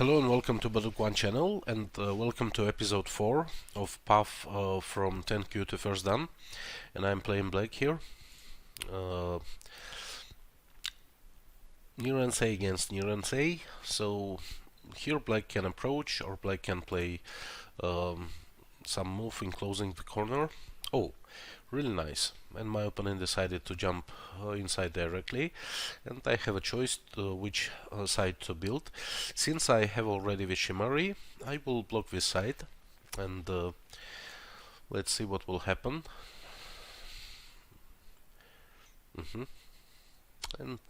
Hello and welcome to Baduk 1 channel, and welcome to episode 4 of Path from 10q to first dan. And I'm playing black here. Near and say against near and say. So here black can approach, or black can play some move in closing the corner. Oh, really nice. And my opponent decided to jump inside directly, and I have a choice to which side to build. Since I have already the Shimari, I will block this side, and let's see what will happen. And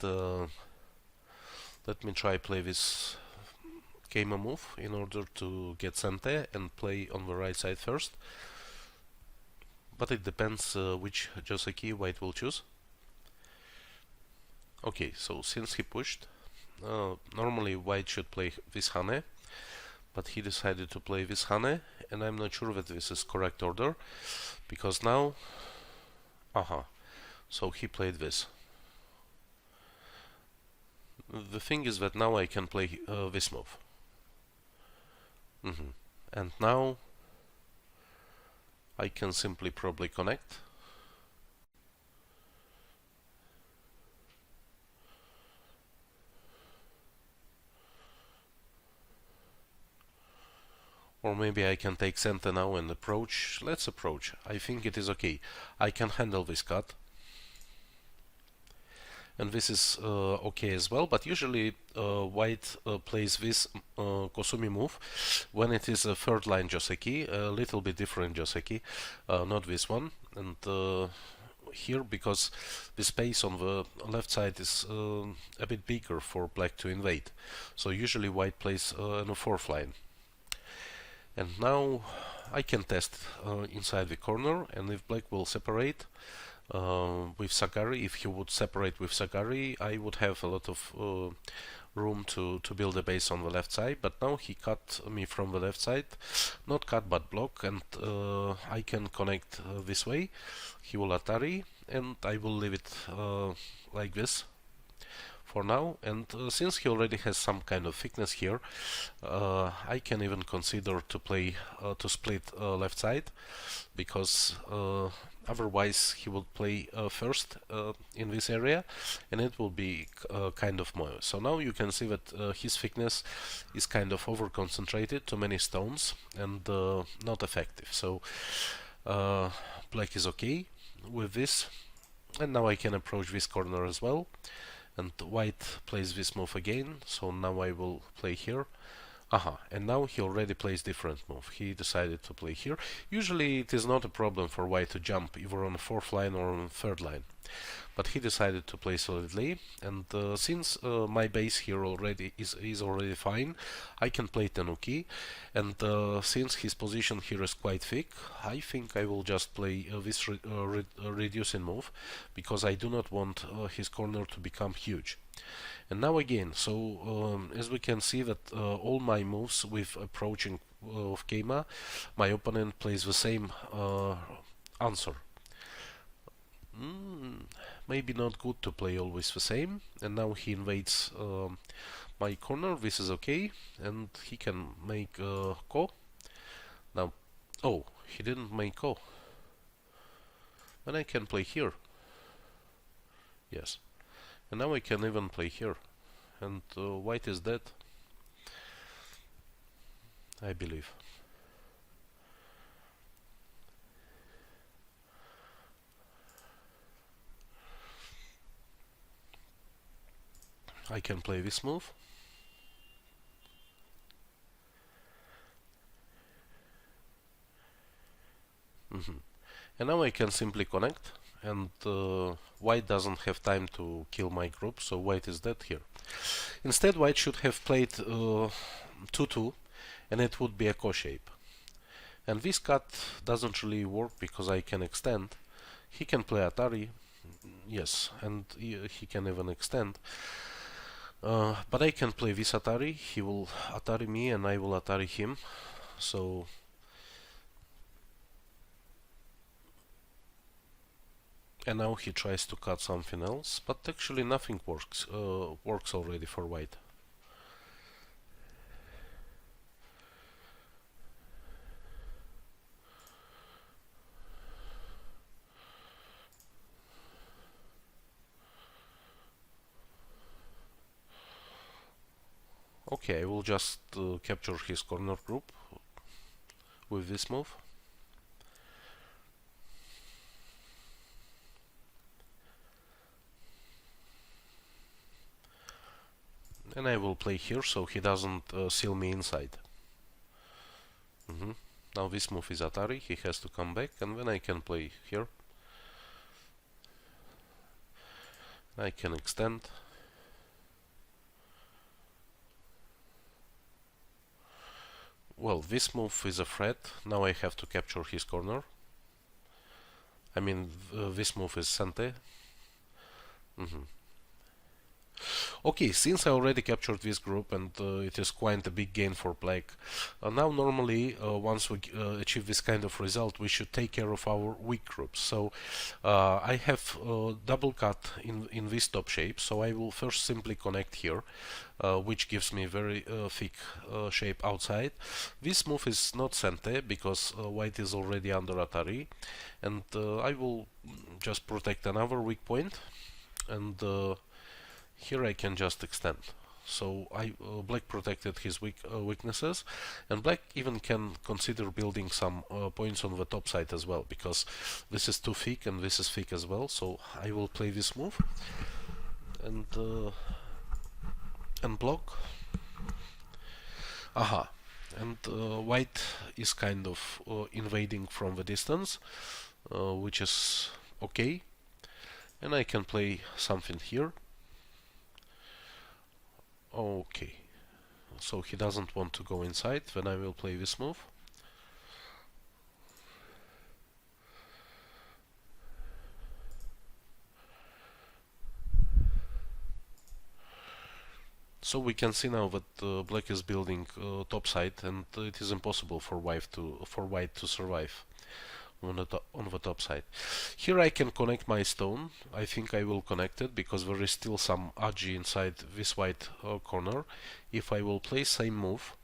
let me try play this Keima move in order to get Sente and play on the right side first. But it depends which Joseki white will choose. Okay, so since he pushed, normally white should play this Hane, but he decided to play this Hane, and I'm not sure that this is correct order, because now, so he played this. The thing is that now I can play this move. And now I can simply probably connect. Or maybe I can take Sente now and approach. Let's approach. I think it is okay. I can handle this cut. And this is okay as well, but usually white plays this Kosumi move when it is a third line Joseki, a little bit different Joseki, not this one. And here, because the space on the left side is a bit bigger for black to invade, so usually white plays in a fourth line. And now I can test inside the corner, and if black will separate with Sagari, if he would separate with Sagari, I would have a lot of room to build a base on the left side, but now he cut me from the left side, not cut but block, and I can connect this way. He will Atari, and I will leave it like this for now. And since he already has some kind of thickness here, I can even consider to play to split left side, because otherwise he will play first in this area, and it will be kind of moyo. So now you can see that his thickness is kind of over concentrated to many stones and not effective. So black is okay with this, and now I can approach this corner as well. And white plays this move again, so now I will play here. And now he already plays different move. He decided to play here. Usually it is not a problem for white to jump either on the fourth line or on the third line, but he decided to play solidly. And since my base here already is already fine, I can play Tenuki. And since his position here is quite thick, I think I will just play this reducing move, because I do not want his corner to become huge. And now again, so as we can see that all my moves with approaching of Keima, my opponent plays the same answer. Maybe not good to play always the same. And now he invades my corner. This is okay, and he can make Ko. Now, oh, he didn't make Ko. Then I can play here. Yes. And now I can even play here. And white is dead, I believe. I can play this move. And now I can simply connect, and white doesn't have time to kill my group, so white is dead here. Instead, white should have played 2-2, and it would be a Ko shape. And this cut doesn't really work because I can extend. He can play Atari, yes, and he can even extend. But I can play this Atari, he will Atari me and I will Atari him, so and now he tries to cut something else, but actually nothing works already for white. Okay, I will just capture his corner group with this move. And I will play here so he doesn't seal me inside. Now this move is Atari, he has to come back, and then I can play here. I can extend. Well, this move is a threat. Now I have to capture his corner. I mean, this move is Sente. Okay, since I already captured this group and it is quite a big gain for black, now normally once we achieve this kind of result, we should take care of our weak groups. So I have double cut in this top shape, so I will first simply connect here, which gives me very thick shape outside. This move is not Sente because white is already under Atari, and I will just protect another weak point, and here I can just extend. So black protected his weaknesses, and black even can consider building some points on the top side as well, because this is too thick and this is thick as well. So I will play this move and block. Aha, and white is kind of invading from the distance, which is okay, and I can play something here. Okay, so he doesn't want to go inside, then I will play this move. So we can see now that black is building top side, and it is impossible for white to survive on the top side. Here I can connect my stone. I think I will connect it because there is still some agi inside this white corner. If I will play same move,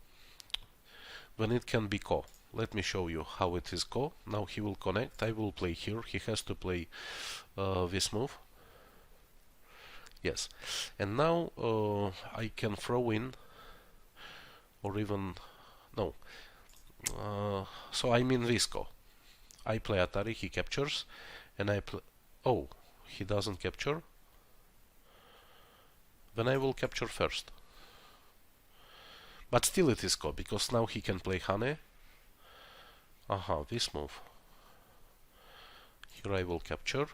then it can be ko. Let me show you how it is ko. Now he will connect. I will play here. He has to play this move. Yes, and now I can throw in, or even no. So I mean this ko. I play Atari, he captures, and I play. Oh, he doesn't capture. Then I will capture first. But still it is ko, because now he can play Hane. Aha, this move. Here I will capture.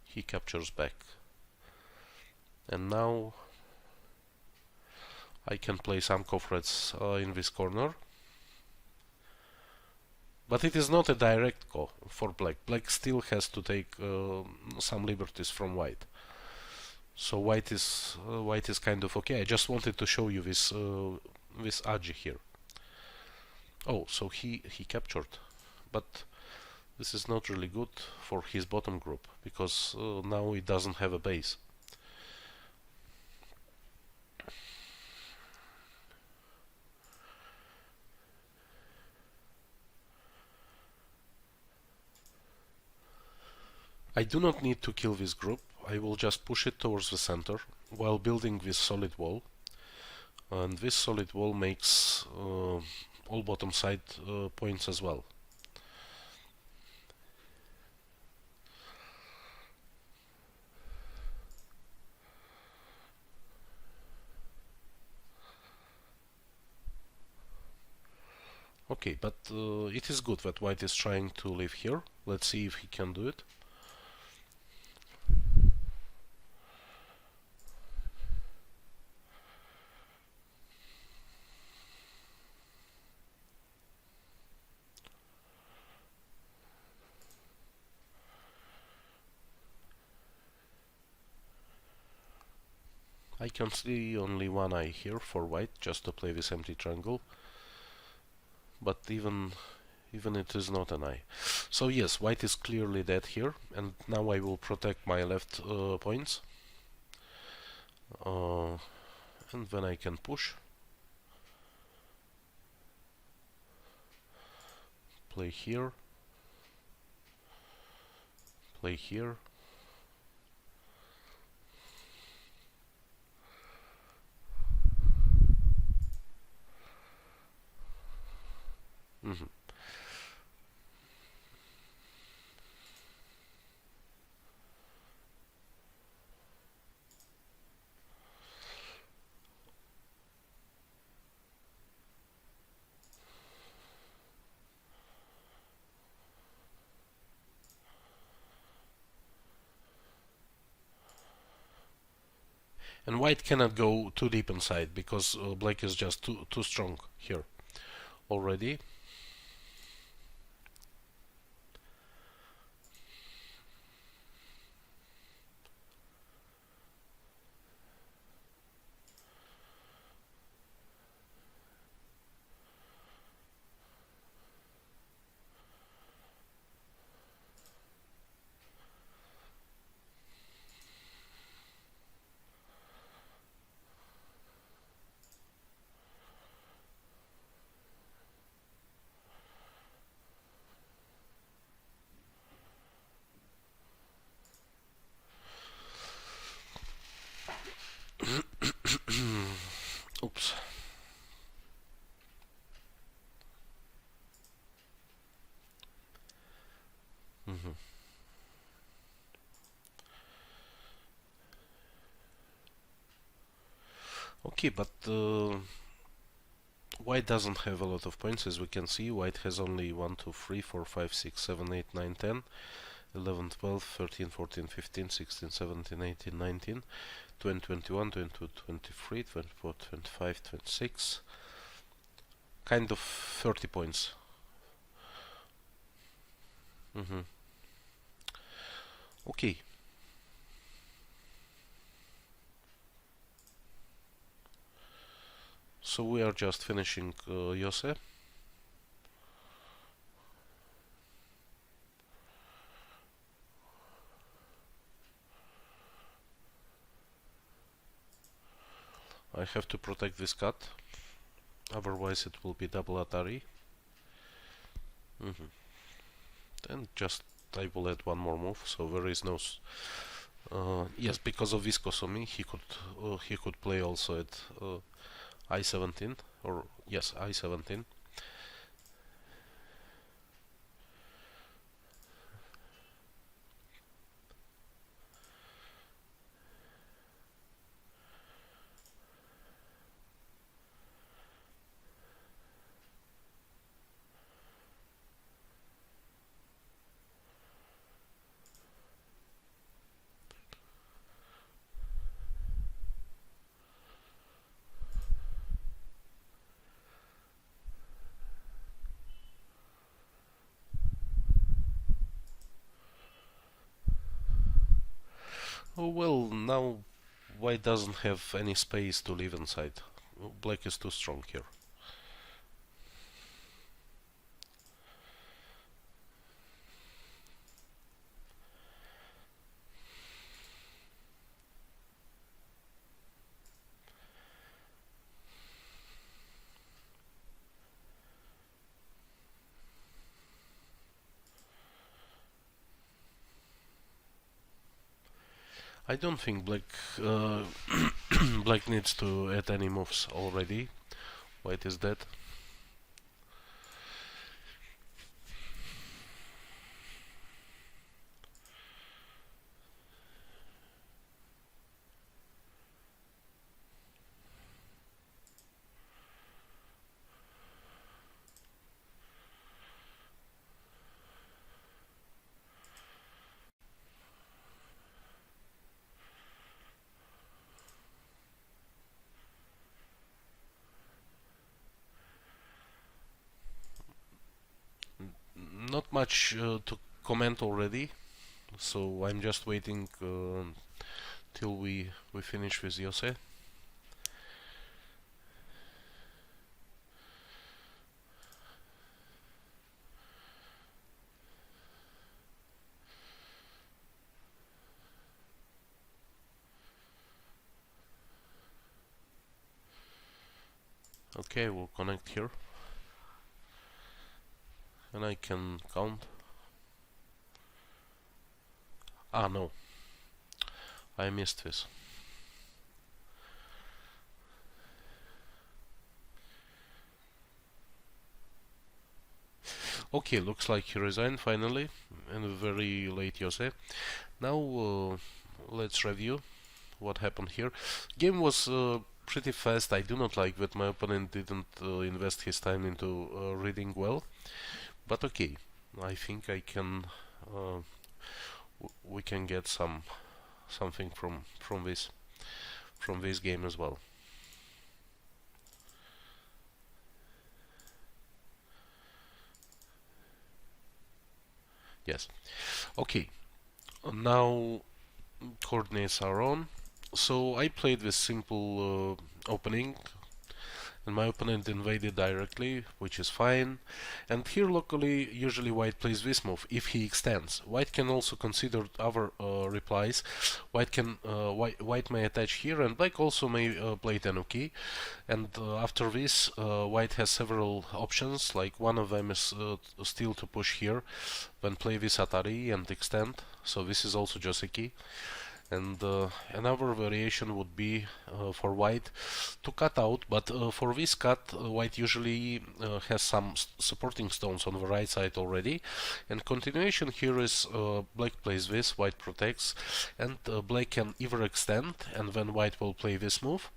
He captures back. And now I can play some cofrets in this corner. But it is not a direct ko for black. Black still has to take some liberties from white. So white is kind of okay. I just wanted to show you this this agi here. Oh, so he captured, but this is not really good for his bottom group because now it doesn't have a base. I do not need to kill this group. I will just push it towards the center while building this solid wall. And this solid wall makes all bottom side points as well. Okay, but it is good that white is trying to live here. Let's see if he can do it. I can see only one eye here for white just to play this empty triangle, but even it is not an eye. So yes, white is clearly dead here, and now I will protect my left points, and then I can push, play here, play here, And white cannot go too deep inside because black is just too strong here already. Oops. Mhm. Okay, but white doesn't have a lot of points, as we can see. White has only 1, 2, 3, 4, 5, 6, 7, 8, 9, 10, 11, 12, 13, 14, 15, 16, 17, 18, 19, 20, 21, 22, 23, 24, 25, 26. Kind of 30 points. Mhm. Okay. So we are just finishing Yose. I have to protect this cut, otherwise it will be double Atari. And just I will add one more move, so there is no. Yes, because of this Kosomi, he could play also at I-17 or yes I-17. Oh well, now white doesn't have any space to live inside. Black is too strong here. I don't think black black needs to add any moves already. White is dead. Not much to comment already, so I'm just waiting till we finish with Yose. Okay, we'll connect here, and I can count. Ah no, I missed this. Okay, looks like he resigned finally, and a very late Yose. Now let's review what happened here. Game was pretty fast. I do not like that my opponent didn't invest his time into reading well, but okay. I think I can. We can get something from this. from this game as well. Yes. Okay. Now coordinates are on. So I played with simple opening, and my opponent invaded directly, which is fine. And here locally, usually white plays this move if he extends. White can also consider other replies. White may attach here, and black also may play tenuki. And after this, white has several options. Like one of them is still to push here, when play this atari and extend. So this is also joseki. And another variation would be for white to cut out, but for this cut white usually has some supporting stones on the right side already, and continuation here is black plays this, white protects, and black can either extend, and then white will play this move,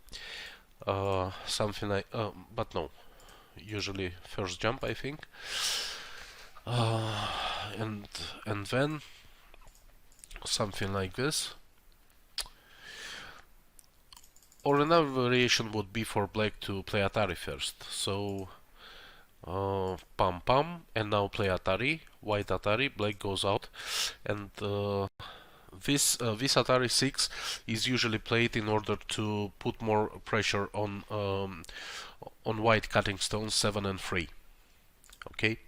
something like, but no, usually first jump I think, and then something like this. Or another variation would be for black to play Atari first. So, pam pam, and now play Atari, white Atari, black goes out, and this Atari 6 is usually played in order to put more pressure on white cutting stones 7 and 3. Okay,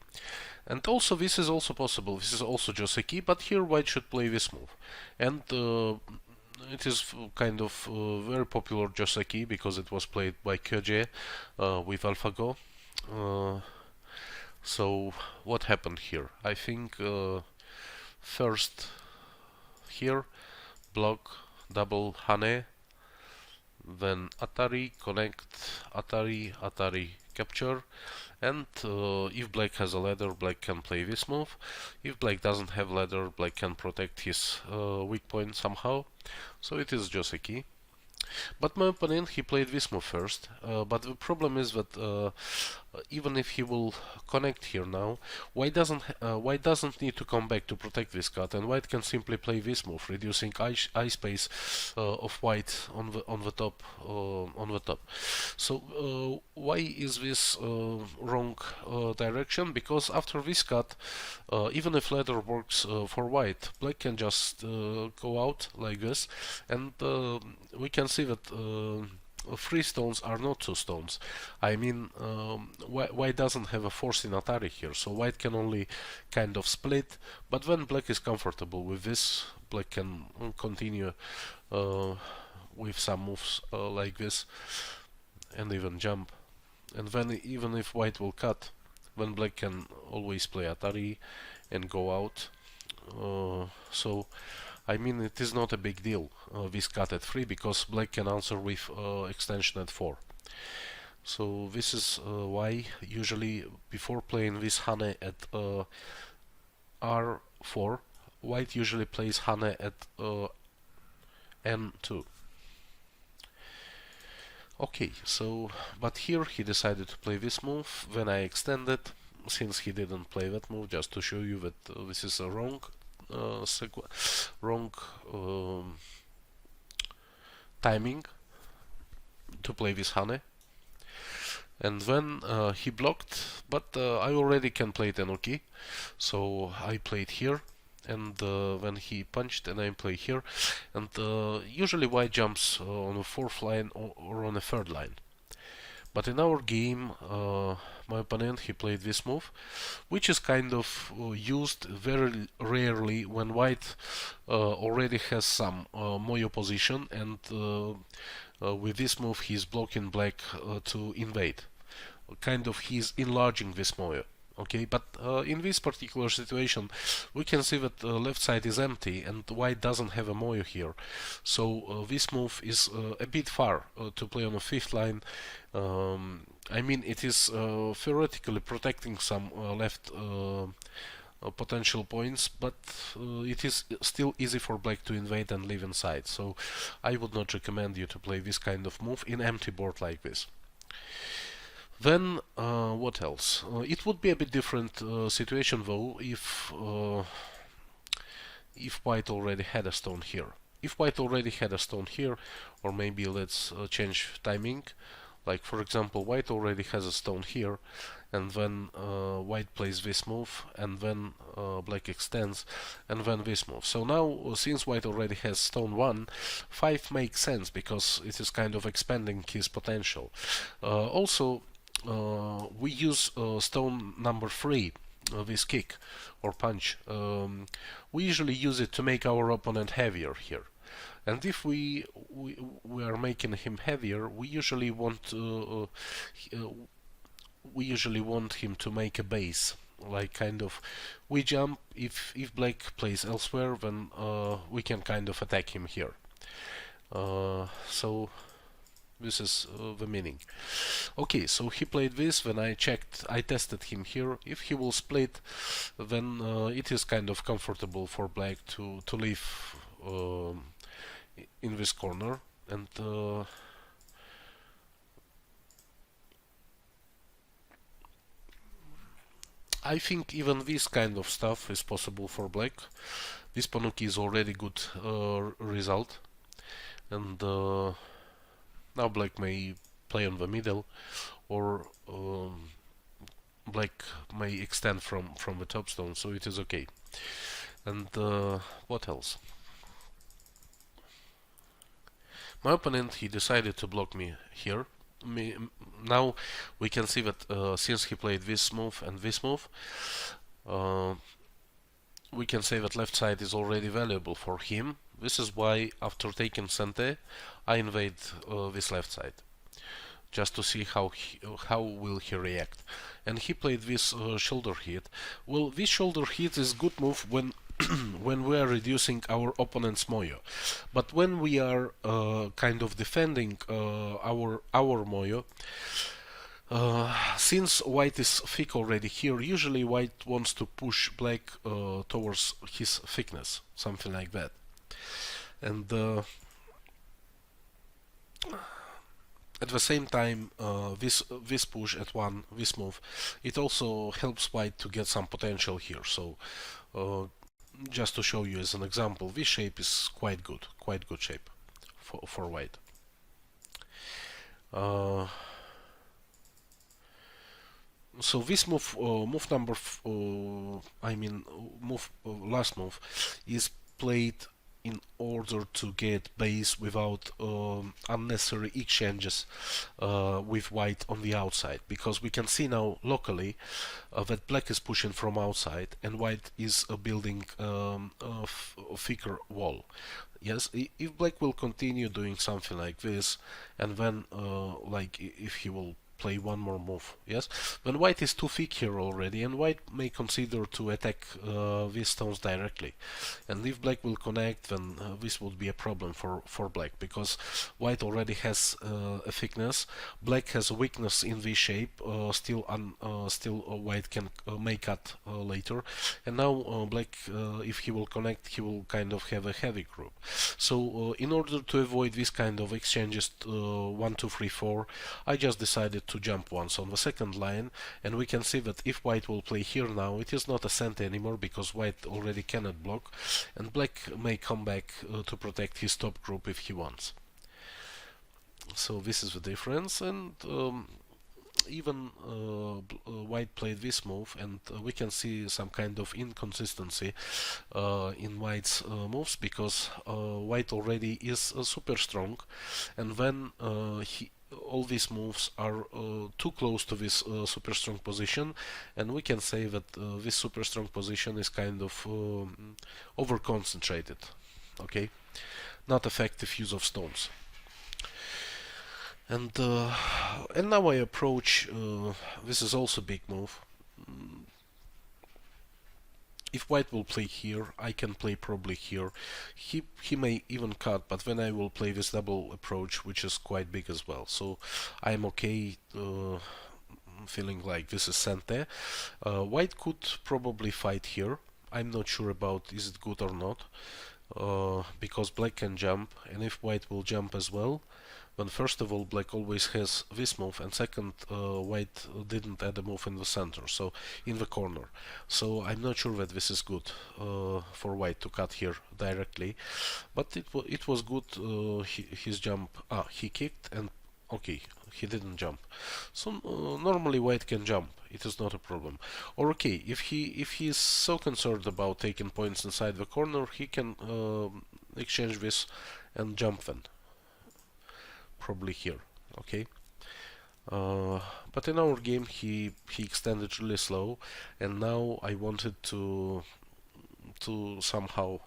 and also this is also possible. This is also joseki, but here white should play this move, and it is kind of very popular joseki because it was played by Kyoje with AlphaGo. So what happened here? I think first here block double hane, then Atari connect, Atari, Atari capture, and if black has a ladder, black can play this move. If black doesn't have ladder, black can protect his weak point somehow. So it is joseki. But my opponent, he played this move first, but the problem is that even if he will connect here now, white doesn't need to come back to protect this cut, and white can simply play this move, reducing eye space of white on the top. So why is this wrong direction? Because after this cut, even if ladder works for white, black can just go out like this, and we can see that 3 stones are not 2 stones. I mean, white doesn't have a force in Atari here, so white can only kind of split, but when black is comfortable with this, black can continue with some moves like this, and even jump. And then even if white will cut, then black can always play Atari and go out. So I mean, it is not a big deal, this cut at 3, because black can answer with extension at 4. So this is why usually before playing this hane at R4, white usually plays hane at N2. Okay, so, but here he decided to play this move, then I extended, since he didn't play that move, just to show you that this is a wrong timing to play this hane. And then he blocked, but I already can play tenuki, so I played here, and then he punched and I play here, and usually white jumps on a 4th line or on a 3rd line. But in our game, my opponent, he played this move, which is kind of used very rarely when white already has some moyo position, and with this move he's blocking black to invade. Kind of he's enlarging this moyo. Okay, but in this particular situation, we can see that the left side is empty and white doesn't have a moyo here. So this move is a bit far to play on a 5th line. I mean, it is theoretically protecting some left potential points, but it is still easy for black to invade and live inside. So I would not recommend you to play this kind of move in empty board like this. Then what else? It would be a bit different situation though if white already had a stone here. if white already had a stone here, or maybe let's change timing. Like for example, white already has a stone here, and then white plays this move, and then black extends, and then this move. So now, since white already has stone 1, 5 makes sense because it is kind of expanding his potential. Also, we use stone number 3, this kick or punch. We usually use it to make our opponent heavier here. And if we are making him heavier, we usually want him to make a base, like kind of we jump. If black plays elsewhere, then we can kind of attack him here. So this is the meaning. Okay, so he played this. When I tested him here. If he will split, then it is kind of comfortable for black to leave in this corner, and I think even this kind of stuff is possible for black. This Panuki is already good result, and now black may play on the middle, or black may extend from the top stone, so it is okay. And what else? My opponent, he decided to block me here. Now we can see that since he played this move and this move, we can say that left side is already valuable for him. This is why after taking Sente, I invade this left side, just to see how will he react. And he played this shoulder hit. Well, this shoulder hit is good move when when we are reducing our opponent's moyo, but when we are kind of defending our moyo, since white is thick already here, usually white wants to push black towards his thickness, something like that. And at the same time, this push at this move, it also helps white to get some potential here. So just to show you as an example, this shape is quite good shape for white. So this move, last move, is played in order to get base without unnecessary exchanges with white on the outside, because we can see now locally that black is pushing from outside and white is building a thicker wall. Yes, if black will continue doing something like this, and then like if he will play one more move, yes, when white is too thick here already, and white may consider to attack these stones directly, and if black will connect, then this would be a problem for black, because white already has a thickness, black has a weakness in this shape, still white can make cut later, and now black, if he will connect, he will kind of have a heavy group. So in order to avoid this kind of exchanges 1, 2, 3, 4, I just decided to jump once on the second line, and we can see that if white will play here now, it is not a center anymore because white already cannot block, and black may come back to protect his top group if he wants. So this is the difference, and even white played this move, and we can see some kind of inconsistency in white's moves, because white already is super strong, and when all these moves are too close to this super strong position, and we can say that this super strong position is kind of over concentrated, okay, not effective use of stones. And now I approach, this is also big move. If white will play here, I can play probably here. He may even cut, but then I will play this double approach, which is quite big as well. So I'm okay feeling like this is Sente. White could probably fight here. I'm not sure about is it good or not. because black can jump, and if white will jump as well, then first of all black always has this move, and second, white didn't add a move in the center, so in the corner. So I'm not sure that this is good for white to cut here directly, but it was good. His jump, he kicked, and okay, he didn't jump. So normally white can jump. It is not a problem. Or okay, if he is so concerned about taking points inside the corner, he can exchange this and jump then. Probably here. Okay. But in our game he extended really slow, and now I wanted to somehow,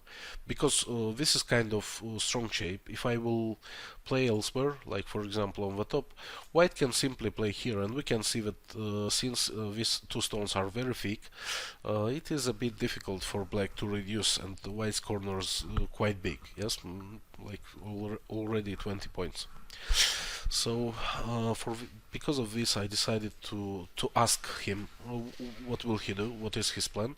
because this is kind of strong shape. If I will play elsewhere, like for example on the top, white can simply play here, and we can see that since these two stones are very thick, it is a bit difficult for black to reduce, and the white's corners quite big. Yes, like already 20 points. So because of this, I decided to ask him what will he do, what is his plan,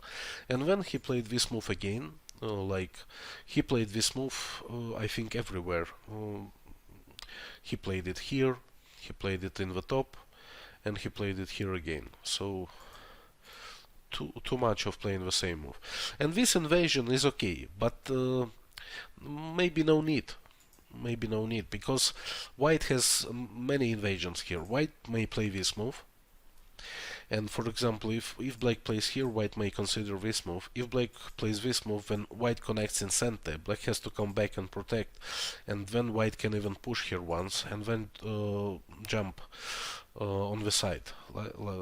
and when he played this move again, like he played this move, I think everywhere. He played it here, he played it in the top, and he played it here again. So too much of playing the same move, and this invasion is okay, but maybe no need. Maybe no need, because white has many invasions here. White may play this move, and for example, if black plays here, white may consider this move. If black plays this move, when white connects in center, black has to come back and protect, and then white can even push here once, and then jump on the side,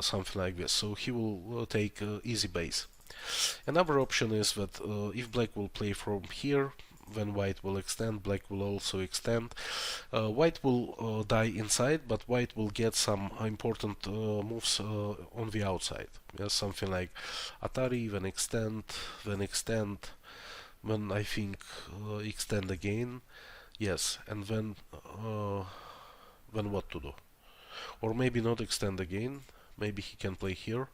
something like this. So he will take easy base. Another option is that if black will play from here, then white will extend, black will also extend. White will die inside, but white will get some important moves on the outside. Yes, something like Atari, then extend, then I think extend again. Yes, and then what to do? Or maybe not extend again. Maybe he can play here.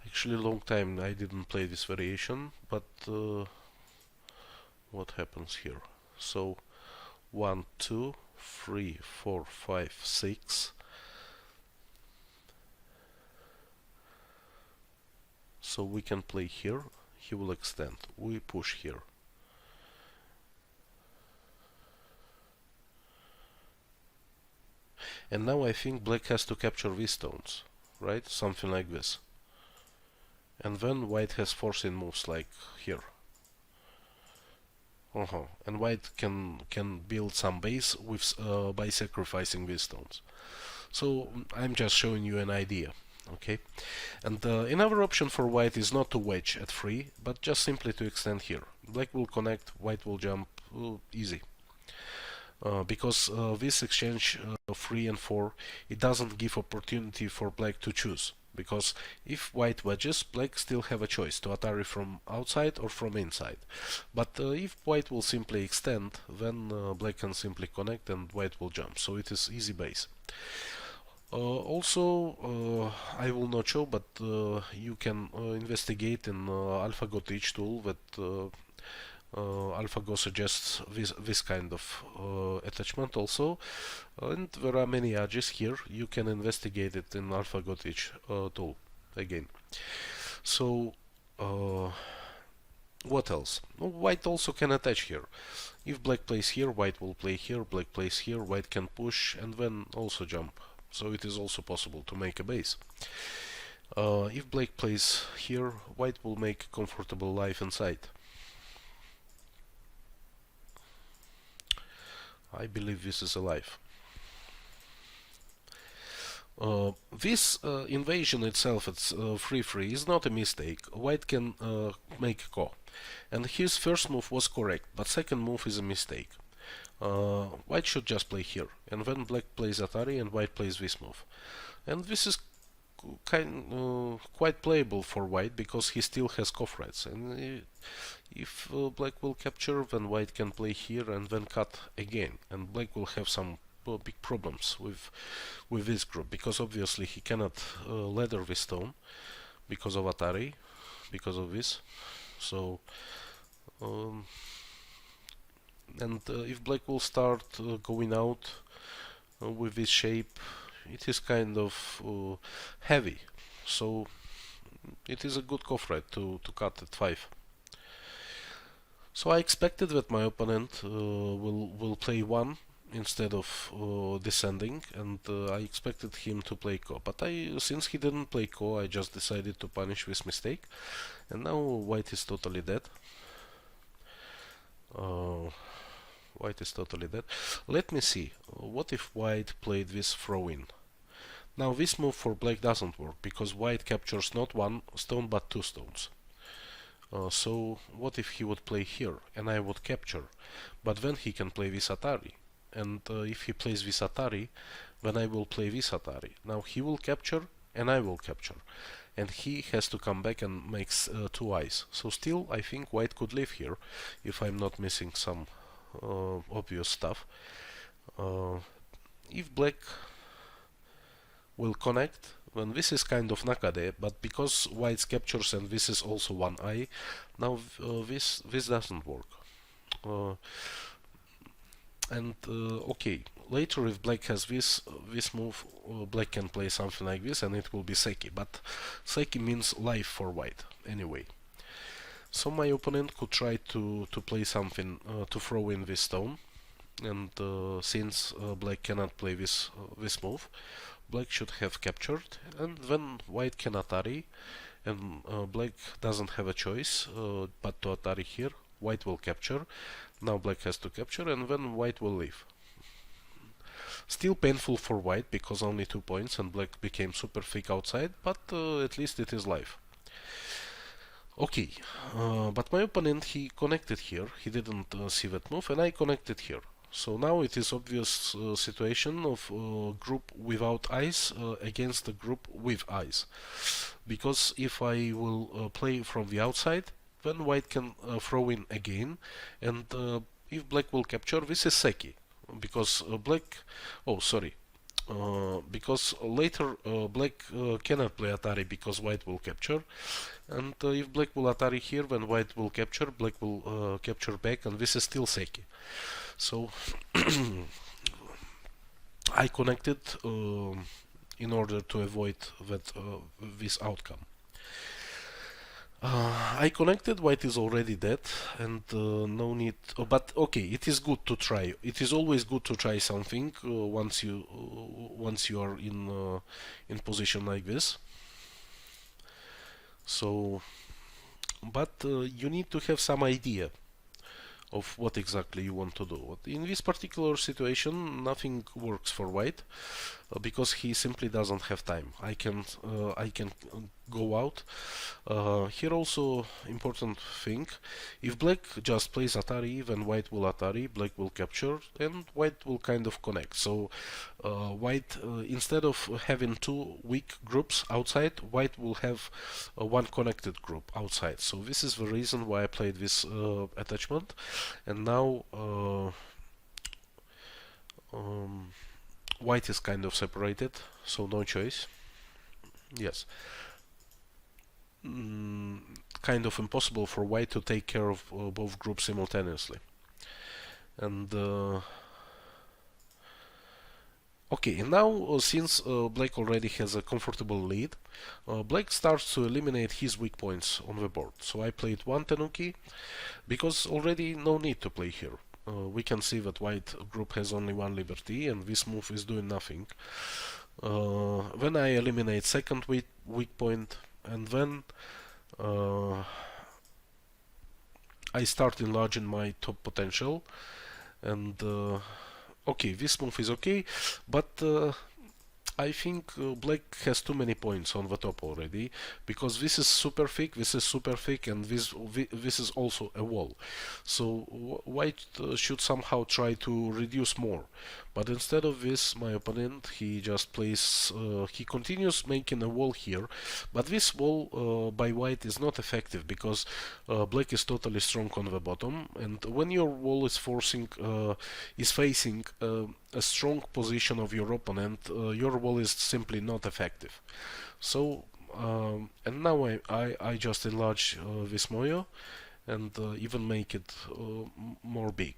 Actually, long time I didn't play this variation, but what happens here? So 1, 2, 3, 4, 5, 6. So we can play here. He will extend. We push here. And now I think black has to capture these stones, right? Something like this. And then white has forcing moves like here. And white can build some base with by sacrificing these stones. So I'm just showing you an idea, okay? And another option for white is not to wedge at 3, but just simply to extend here. Black will connect, white will jump, easy. Because this exchange 3 and 4, it doesn't give opportunity for black to choose. Because if white wedges, black still have a choice to Atari from outside or from inside. But if white will simply extend, then black can simply connect and white will jump. So it is easy base. Also, I will not show, but you can investigate in AlphaGo Teach tool that AlphaGo suggests this kind of attachment also, and there are many edges here. You can investigate it in AlphaGo Teach tool again. So what else? Well, white also can attach here. If black plays here, white will play here. Black plays here, white can push and then also jump. So it is also possible to make a base. If black plays here, white will make a comfortable life inside. I believe this is alive. This invasion itself, it's 3-3, is not a mistake. White can make a ko. And his first move was correct, but second move is a mistake. White should just play here, and then black plays Atari and white plays this move. And this is quite playable for white, because he still has ko threats. And if black will capture, then white can play here and then cut again. And black will have some big problems with this group, because obviously he cannot ladder this stone because of Atari. because of this. So um, and if black will start going out with this shape, it is kind of heavy, so it is a good cofret to cut at 5. So I expected that my opponent will play 1 instead of descending, and I expected him to play ko. But since he didn't play ko, I just decided to punish this mistake, and now white is totally dead. White is totally dead. Let me see. What if white played this throw-in? Now this move for black doesn't work because white captures not 1 stone but 2 stones. So what if he would play here and I would capture? But then he can play this Atari. And if he plays this Atari, then I will play this Atari. Now he will capture and I will capture. And he has to come back and makes 2 eyes. So still I think white could live here if I'm not missing some obvious stuff. If black will connect, then this is kind of nakade, but because white captures and this is also 1 eye, now this doesn't work. Okay, later if black has this move, black can play something like this and it will be seki, but seki means life for white anyway. So my opponent could try to play something to throw in this stone, and since black cannot play this move, black should have captured, and then white can Atari, and black doesn't have a choice but to Atari here. White will capture, now black has to capture, and then white will leave. Still painful for white because only 2 points and black became super thick outside, but at least it is live. Okay, but my opponent, he connected here, he didn't see that move, and I connected here. So now it is obvious situation of group without eyes against a group with eyes. Because if I will play from the outside, then white can throw in again, and if black will capture, this is seki. Because black... Oh, sorry. Because later black cannot play Atari because white will capture, and if black will Atari here, then white will capture, black will capture back, and this is still seki. So I connected in order to avoid that this outcome. I connected, white is already dead, and no need. But okay, it is good to try. It is always good to try something once you are in position like this. So, but you need to have some idea of what exactly you want to do. In this particular situation, nothing works for white because he simply doesn't have time. I can go out. Here also important thing: if black just plays Atari, then white will Atari, black will capture, and white will kind of connect. So white, instead of having 2 weak groups outside, white will have 1 connected group outside. So this is the reason why I played this attachment, and now white is kind of separated, so no choice. Yes. Kind of impossible for white to take care of both groups simultaneously. And okay, now since black already has a comfortable lead, black starts to eliminate his weak points on the board. So I played 1 tenuki because already no need to play here. We can see that white group has only 1 liberty and this move is doing nothing. Then I eliminate second weak point, and then I start enlarging my top potential, and okay, this move is okay, but I think black has too many points on the top already, because this is super thick, and this is also a wall. So white should somehow try to reduce more. But instead of this, my opponent, he just plays, he continues making a wall here, but this wall by white is not effective because black is totally strong on the bottom, and when your wall is facing a strong position of your opponent, your wall is simply not effective. So and now I just enlarge this Moyo and even make it more big.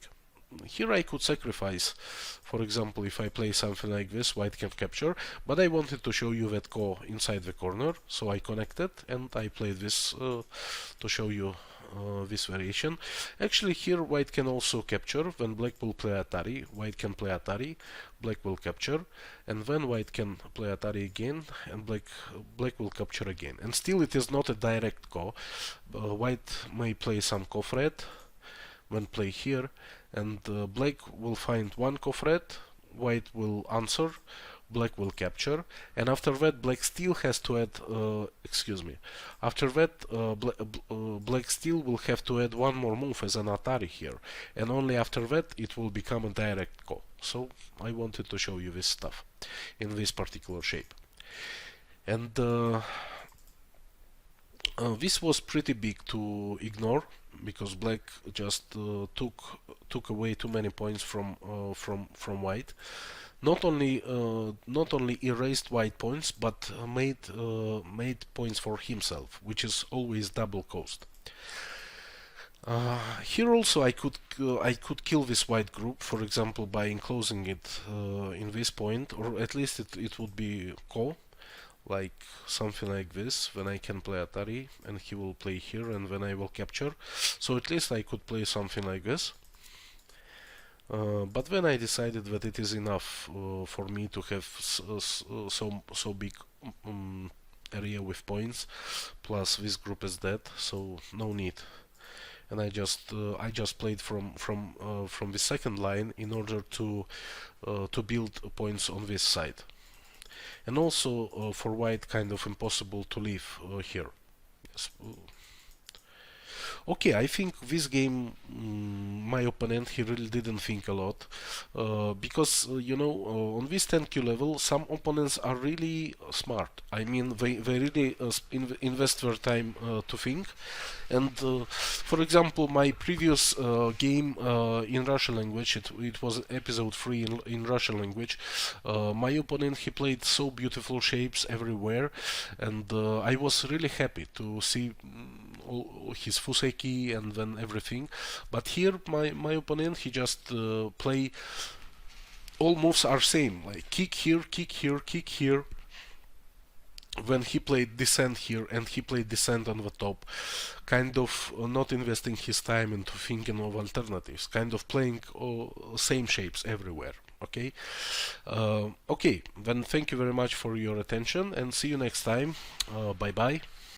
Here I could sacrifice, for example, if I play something like this, white can capture, but I wanted to show you that ko inside the corner, so I connected and I played this to show you this variation. Actually, here white can also capture. When black will play Atari, white can play Atari, black will capture, and then white can play Atari again, and black will capture again. And still, it is not a direct ko. White may play some ko threat when play here, and black will find one ko threat, white will answer, black will capture, and after that black still has to add excuse me, after that black still will have to add one more move as an Atari here, and only after that it will become a direct ko. So I wanted to show you this stuff in this particular shape. And this was pretty big to ignore because black just took away too many points from white. Not only erased white points, but made points for himself, which is always double cost. Here also I could kill this white group, for example, by enclosing it in this point, or at least it would be ko, like something like this. When I can play Atari and he will play here, and then I will capture. So at least I could play something like this. But then I decided that it is enough for me to have so big area with points, plus this group is dead, so no need. And I just played from the second line in order to build points on this side. And also for white, kind of impossible to leave here. Yes. Okay, I think this game, my opponent, he really didn't think a lot, because on this 10Q level, some opponents are really smart. I mean, they really invest their time to think. And for example, my previous game in Russian language, it was episode 3 in Russian language. My opponent, he played so beautiful shapes everywhere, and I was really happy to see all his fuseki and then everything. But here my opponent, he just play, all moves are same, like kick here, kick here, kick here. When he played descent here and he played descent on the top, kind of not investing his time into thinking of alternatives, kind of playing same shapes everywhere. Okay, okay, then thank you very much for your attention and see you next time. Bye bye.